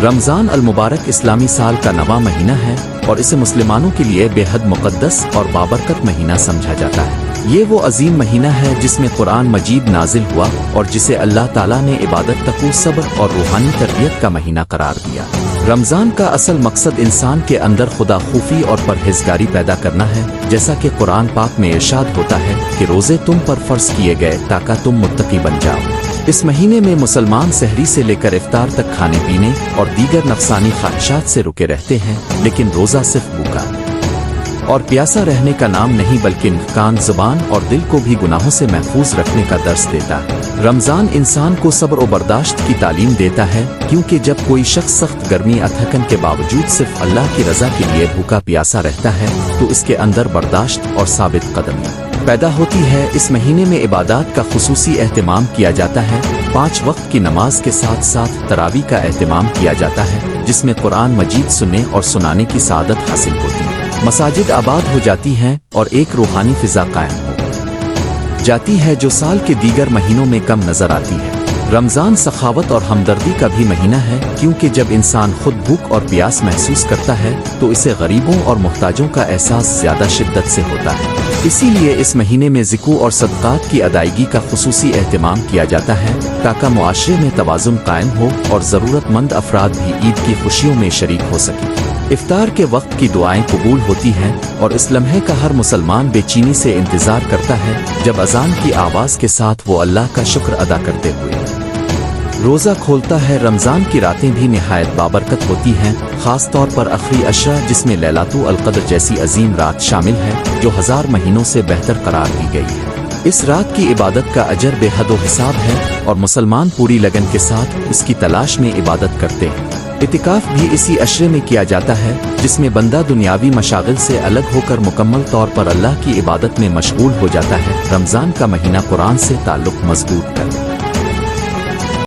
رمضان المبارک اسلامی سال کا نواں مہینہ ہے اور اسے مسلمانوں کے لیے بے حد مقدس اور بابرکت مہینہ سمجھا جاتا ہے۔ یہ وہ عظیم مہینہ ہے جس میں قرآن مجید نازل ہوا اور جسے اللہ تعالیٰ نے عبادت، تقوی، صبر اور روحانی تربیت کا مہینہ قرار دیا۔ رمضان کا اصل مقصد انسان کے اندر خدا خوفی اور پرہیزگاری پیدا کرنا ہے، جیسا کہ قرآن پاک میں ارشاد ہوتا ہے کہ روزے تم پر فرض کیے گئے تاکہ تم متقی بن جاؤ۔ اس مہینے میں مسلمان سحری سے لے کر افطار تک کھانے پینے اور دیگر نفسانی خواہشات سے رکے رہتے ہیں، لیکن روزہ صرف بھوکا اور پیاسا رہنے کا نام نہیں بلکہ کان، زبان اور دل کو بھی گناہوں سے محفوظ رکھنے کا درس دیتا ہے۔ رمضان انسان کو صبر و برداشت کی تعلیم دیتا ہے، کیونکہ جب کوئی شخص سخت گرمی، تھکن کے باوجود صرف اللہ کی رضا کے لیے بھوکا پیاسا رہتا ہے تو اس کے اندر برداشت اور ثابت قدمی پیدا ہوتی ہے۔ اس مہینے میں عبادات کا خصوصی اہتمام کیا جاتا ہے۔ 5 وقت کی نماز کے ساتھ ساتھ تراویح کا اہتمام کیا جاتا ہے، جس میں قرآن مجید سننے اور سنانے کی سعادت حاصل ہوتی ہے۔ مساجد آباد ہو جاتی ہیں اور ایک روحانی فضا قائم ہو جاتی ہے جو سال کے دیگر مہینوں میں کم نظر آتی ہے۔ رمضان سخاوت اور ہمدردی کا بھی مہینہ ہے، کیونکہ جب انسان خود بھوک اور پیاس محسوس کرتا ہے تو اسے غریبوں اور محتاجوں کا احساس زیادہ شدت سے ہوتا ہے۔ اسی لیے اس مہینے میں زکوٰۃ اور صدقات کی ادائیگی کا خصوصی اہتمام کیا جاتا ہے تاکہ معاشرے میں توازن قائم ہو اور ضرورت مند افراد بھی عید کی خوشیوں میں شریک ہو سکیں۔ افطار کے وقت کی دعائیں قبول ہوتی ہیں اور اس لمحے کا ہر مسلمان بے چینی سے انتظار کرتا ہے جب اذان کی آواز کے ساتھ وہ اللہ کا شکر ادا کرتے ہوئے روزہ کھولتا ہے۔ رمضان کی راتیں بھی نہایت بابرکت ہوتی ہیں، خاص طور پر آخری عشرہ، جس میں لیلۃ القدر جیسی عظیم رات شامل ہے جو 1000 مہینوں سے بہتر قرار دی گئی ہے۔ اس رات کی عبادت کا اجر بے حد و حساب ہے اور مسلمان پوری لگن کے ساتھ اس کی تلاش میں عبادت کرتے ہیں۔ اعتکاف بھی اسی عشرے میں کیا جاتا ہے، جس میں بندہ دنیاوی مشاغل سے الگ ہو کر مکمل طور پر اللہ کی عبادت میں مشغول ہو جاتا ہے۔ رمضان کا مہینہ قرآن سے تعلق مضبوط کر